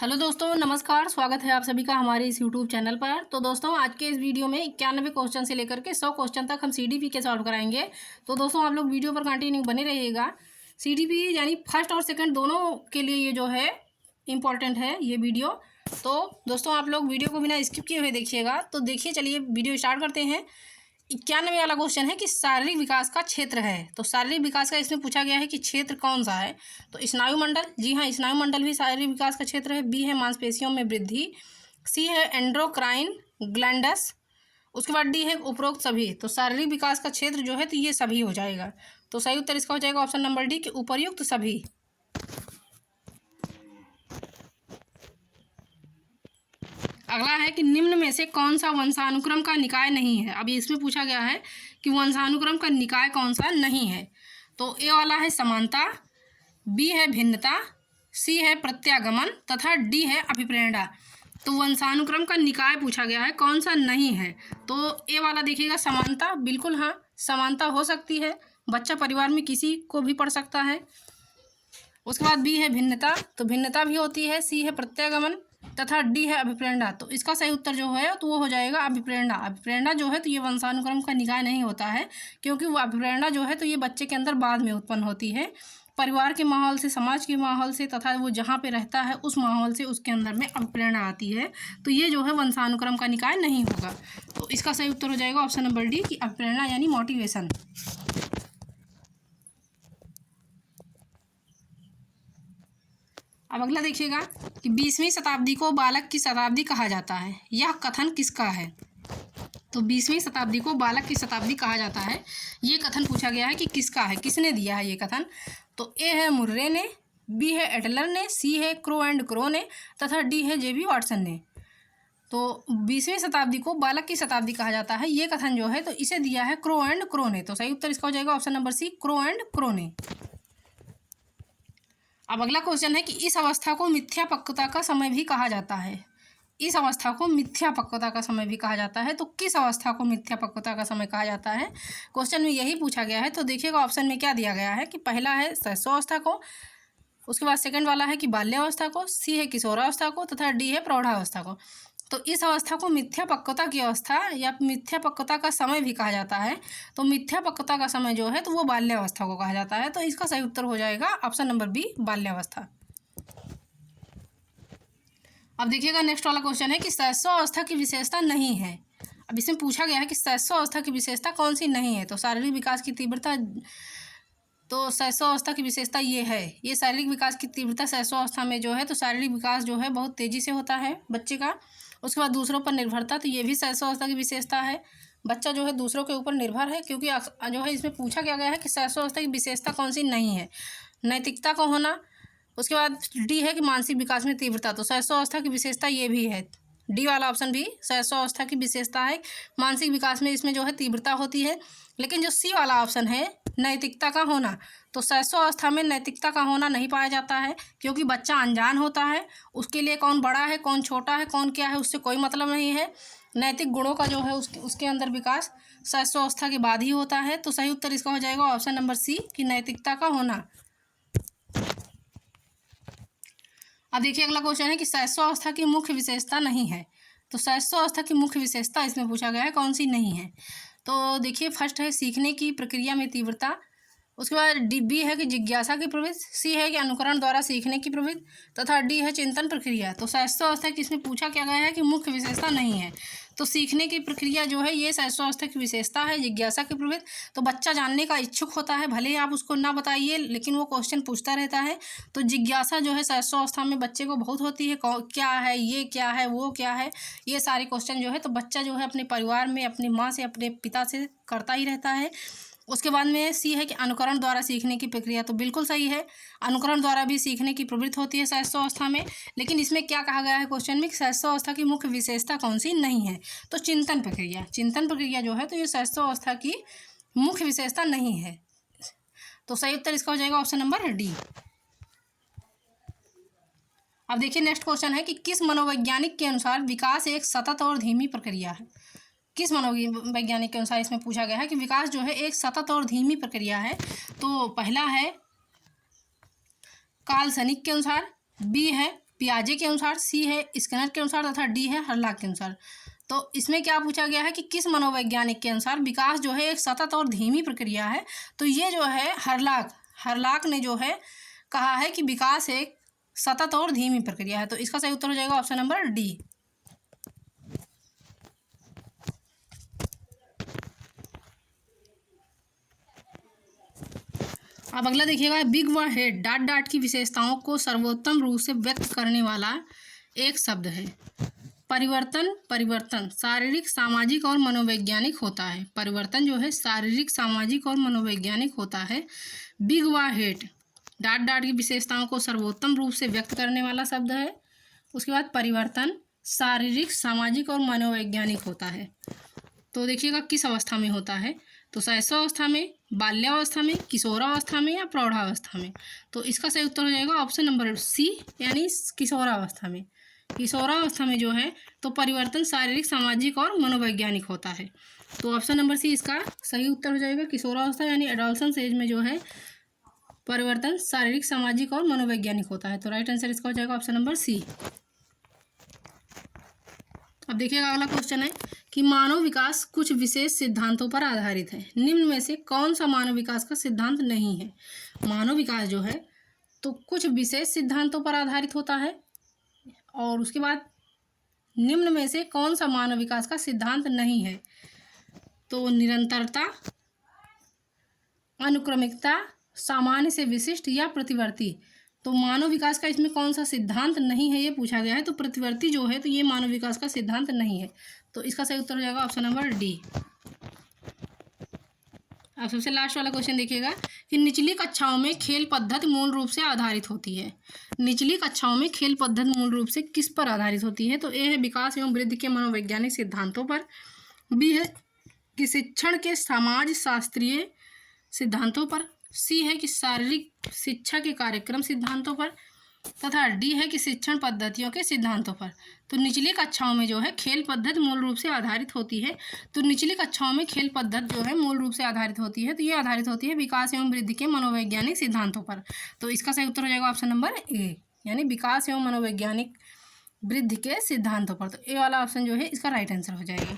Hello दोस्तों, नमस्कार। स्वागत है आप सभी का हमारे इस यूट्यूब चैनल पर। तो दोस्तों, आज के इस वीडियो में 91 क्वेश्चन से लेकर के 100 क्वेश्चन तक हम सीडीपी के सॉल्व कराएंगे। तो दोस्तों, आप लोग वीडियो पर कंटिन्यू बने रहिएगा। सीडीपी यानी फर्स्ट और सेकंड दोनों के लिए ये जो है इम्पॉर्टेंट है ये वीडियो। तो दोस्तों, आप लोग वीडियो को बिना स्किप किए हुए देखिएगा। तो देखिए, चलिए वीडियो स्टार्ट करते हैं। 91 वाला क्वेश्चन है कि शारीरिक विकास का क्षेत्र है। तो शारीरिक विकास का इसमें पूछा गया है कि क्षेत्र कौन सा है। तो स्नायुमंडल, जी हाँ, स्नायुमंडल भी शारीरिक विकास का क्षेत्र है। बी है मांसपेशियों में वृद्धि। सी है एंड्रोक्राइन ग्लैंडस। उसके बाद डी है उपरोक्त सभी। तो शारीरिक विकास का क्षेत्र जो है तो ये सभी हो जाएगा। तो सही उत्तर इसका हो जाएगा ऑप्शन नंबर डी कि उपर्युक्त सभी। अगला है कि निम्न में से कौन सा वंशानुक्रम का निकाय नहीं है। अभी इसमें पूछा गया है कि वंशानुक्रम का निकाय कौन सा नहीं है। तो ए वाला है समानता, बी है भिन्नता, सी है प्रत्यागमन तथा डी है अभिप्रेरणा। तो वंशानुक्रम का निकाय पूछा गया है, कौन सा नहीं है। तो ए वाला देखिएगा समानता, बिल्कुल हाँ, समानता हो सकती है। बच्चा परिवार में किसी को भी पढ़ सकता है। उसके बाद बी है भिन्नता, तो भिन्नता भी होती है। सी है प्रत्यागमन तथा डी है अभिप्रेरणा। तो इसका सही उत्तर जो है तो वो हो जाएगा अभिप्रेरणा। अभिप्रेरणा जो है तो ये वंशानुक्रम का निकाय नहीं होता है, क्योंकि वो अभिप्रेरणा जो है तो ये बच्चे के अंदर बाद में उत्पन्न होती है। परिवार के माहौल से, समाज के माहौल से तथा वो जहाँ पे रहता है उस माहौल से उसके अंदर में अभिप्रेरणा आती है। तो ये जो है वंशानुक्रम का निकाय नहीं होगा। तो इसका सही उत्तर हो जाएगा ऑप्शन नंबर डी कि अभिप्रेरणा यानी मोटिवेशन। अब अगला देखिएगा कि 20वीं शताब्दी को बालक की शताब्दी कहा जाता है। यह कथन किसका है। तो 20वीं शताब्दी को बालक की शताब्दी कहा जाता है, ये कथन पूछा गया है कि किसका है, किसने दिया है ये कथन। तो ए है मुर्रे ने, बी है एडलर ने, सी है क्रो एंड क्रो ने तथा डी है जेबी वाटसन ने। तो 20वीं शताब्दी को बालक की शताब्दी कहा जाता है, ये कथन जो है तो इसे दिया है क्रो एंड क्रो ने। तो सही उत्तर इसका हो जाएगा option number C, crow and crow ने। अब अगला क्वेश्चन है कि इस अवस्था को मिथ्या पक्वता का समय भी कहा जाता है। इस अवस्था को मिथ्या पक्वता का समय भी कहा जाता है। तो किस अवस्था को मिथ्या पक्वता का समय कहा जाता है, क्वेश्चन में यही पूछा गया है। तो देखिएगा ऑप्शन में क्या दिया गया है कि पहला है शैशवावस्था को, उसके बाद सेकंड वाला है कि बाल्यावस्था को, सी है किशोरावस्था को तथा डी है प्रौढ़ावस्था को। तो इस अवस्था को मिथ्या पक्वता की अवस्था या मिथ्या पक्वता का समय भी कहा जाता है। तो मिथ्या पक्वता का समय जो है तो वो बाल्यावस्था को कहा जाता है। तो इसका सही उत्तर हो जाएगा ऑप्शन नंबर बी, बाल्यावस्था। अब देखिएगा नेक्स्ट वाला क्वेश्चन है कि शैशवावस्था की विशेषता नहीं है। अब इसमें पूछा गया है कि शैशवावस्था की विशेषता कौन सी नहीं है। तो शारीरिक विकास की तीव्रता, तो शैशवावस्था की विशेषता ये है, ये शारीरिक विकास की तीव्रता शैशवावस्था में जो है तो शारीरिक विकास जो है बहुत तेज़ी से होता है बच्चे का। उसके बाद दूसरों पर निर्भरता, तो ये भी शैशवावस्था की विशेषता है। बच्चा जो है दूसरों के ऊपर निर्भर है, क्योंकि जो है इसमें पूछा क्या गया है कि शैशवावस्था की विशेषता कौन सी नहीं है। नैतिकता का होना। उसके बाद डी है कि मानसिक विकास में तीव्रता। तो शैशवावस्था की विशेषता ये भी है, डी वाला ऑप्शन भी शैशवावस्था की विशेषता है। मानसिक विकास में इसमें जो है तीव्रता होती है। लेकिन जो सी वाला ऑप्शन है नैतिकता का होना, तो शैशवावस्था में नैतिकता का होना नहीं पाया जाता है, क्योंकि बच्चा अनजान होता है। उसके लिए कौन बड़ा है, कौन छोटा है, कौन क्या है, उससे कोई मतलब नहीं है। नैतिक गुणों का जो है उसके अंदर विकास शैशवावस्था के बाद ही होता है। तो सही उत्तर इसका हो जाएगा ऑप्शन नंबर सी कि नैतिकता का होना। अब देखिए अगला क्वेश्चन है कि शैशवावस्था की मुख्य विशेषता नहीं है। तो शैशवावस्था की मुख्य विशेषता इसमें पूछा गया है कौन सी नहीं है। तो देखिए फर्स्ट है सीखने की प्रक्रिया में तीव्रता। उसके बाद बी है कि जिज्ञासा की प्रवृत्ति, सी है कि अनुकरण द्वारा सीखने की प्रवृत्ति तथा डी है चिंतन प्रक्रिया। तो शैशवावस्था की इसमें पूछा क्या गया है कि मुख्य विशेषता नहीं है। तो सीखने की प्रक्रिया जो है ये शैशवावस्था की विशेषता है। जिज्ञासा की प्रवृत्ति, तो बच्चा जानने का इच्छुक होता है, भले ही आप उसको ना बताइए लेकिन वो क्वेश्चन पूछता रहता है। तो जिज्ञासा जो है शैशवावस्था में बच्चे को बहुत होती है, क्या है, ये क्या है, वो क्या है, ये सारे क्वेश्चन जो है तो बच्चा जो है अपने परिवार में अपनी माँ से, अपने पिता से करता ही रहता है। उसके बाद में सी है कि अनुकरण द्वारा सीखने की प्रक्रिया। तो बिल्कुल सही है, अनुकरण द्वारा भी सीखने की प्रवृत्ति होती है शैशवावस्था में। लेकिन इसमें क्या कहा गया है क्वेश्चन में कि शैशवावस्था की मुख्य विशेषता कौन सी नहीं है। तो चिंतन प्रक्रिया, चिंतन प्रक्रिया जो है तो ये शैशवावस्था की मुख्य विशेषता नहीं है। तो सही उत्तर इसका हो जाएगा ऑप्शन नंबर डी। अब देखिए नेक्स्ट क्वेश्चन है कि किस मनोवैज्ञानिक के अनुसार विकास एक सतत और धीमी प्रक्रिया है। किस मनोवैज्ञानिक के अनुसार इसमें पूछा गया है कि विकास जो है एक सतत और धीमी प्रक्रिया है। तो पहला है कार्ल सैनिक के अनुसार, बी है पियाजे के अनुसार, सी है स्किनर के अनुसार तथा डी है हर्लॉक के अनुसार। तो इसमें क्या पूछा गया है कि किस मनोवैज्ञानिक के अनुसार विकास जो है एक सतत और धीमी प्रक्रिया है। तो ये जो है हर्लॉक ने जो है कहा है कि विकास एक सतत और धीमी प्रक्रिया है। तो इसका सही उत्तर हो जाएगा ऑप्शन नंबर डी। अब अगला देखिएगा, बिग व हेड डॉट की विशेषताओं को सर्वोत्तम रूप से व्यक्त करने वाला एक शब्द है। परिवर्तन शारीरिक, सामाजिक और मनोवैज्ञानिक होता है। परिवर्तन जो है शारीरिक, सामाजिक और मनोवैज्ञानिक होता है। बिग व हेड डॉट की विशेषताओं को सर्वोत्तम रूप से व्यक्त करने वाला शब्द है। उसके बाद परिवर्तन शारीरिक, सामाजिक और मनोवैज्ञानिक होता है। तो देखिएगा किस अवस्था में होता है, तो शैशवावस्था में, बाल्यावस्था में, किशोरावस्था में या प्रौढ़ावस्था में। तो इसका सही उत्तर हो जाएगा ऑप्शन नंबर सी, यानी किशोरावस्था में। किशोरावस्था में जो है तो परिवर्तन शारीरिक, सामाजिक और मनोवैज्ञानिक होता है। तो ऑप्शन नंबर सी इसका सही उत्तर हो जाएगा। किशोरावस्था यानी एडोलसेंस एज में जो है परिवर्तन शारीरिक, सामाजिक और मनोवैज्ञानिक होता है। तो राइट आंसर इसका हो जाएगा ऑप्शन नंबर सी। अब देखिएगा अगला क्वेश्चन है कि मानव विकास कुछ विशेष सिद्धांतों पर आधारित है। निम्न में से कौन सा मानव विकास का सिद्धांत नहीं है? मानव विकास जो है तो कुछ विशेष सिद्धांतों पर आधारित होता है, और उसके बाद निम्न में से कौन सा मानव विकास का सिद्धांत नहीं है? तो निरंतरता, अनुक्रमिकता, सामान्य से विशिष्ट या प्रतिवर्ती। तो मानव विकास का इसमें कौन सा सिद्धांत नहीं है ये पूछा गया है। तो प्रतिवर्ती जो है तो ये मानव विकास का सिद्धांत नहीं है। तो इसका सही उत्तर हो जाएगा ऑप्शन नंबर डी। अब सबसे लास्ट वाला क्वेश्चन देखिएगा कि निचली कक्षाओं में खेल पद्धति मूल रूप से आधारित होती है। निचली कक्षाओं में खेल पद्धति मूल रूप से किस पर आधारित होती है? तो ए है विकास एवं वृद्धि के मनोवैज्ञानिक सिद्धांतों पर, बी है कि शिक्षण के समाज शास्त्रीय सिद्धांतों पर, सी है कि शारीरिक शिक्षा के कार्यक्रम सिद्धांतों पर, तथा डी है कि शिक्षण पद्धतियों के सिद्धांतों पर। तो निचली कक्षाओं में जो है खेल पद्धति मूल रूप से आधारित होती है। तो निचली कक्षाओं में खेल पद्धति जो है मूल रूप से आधारित होती है, तो ये आधारित होती है विकास एवं वृद्धि के मनोवैज्ञानिक सिद्धांतों पर। तो इसका सही उत्तर हो जाएगा ऑप्शन नंबर ए, यानी विकास एवं मनोवैज्ञानिक वृद्धि के सिद्धांतों पर। तो ए वाला ऑप्शन जो है इसका राइट आंसर हो जाएगा।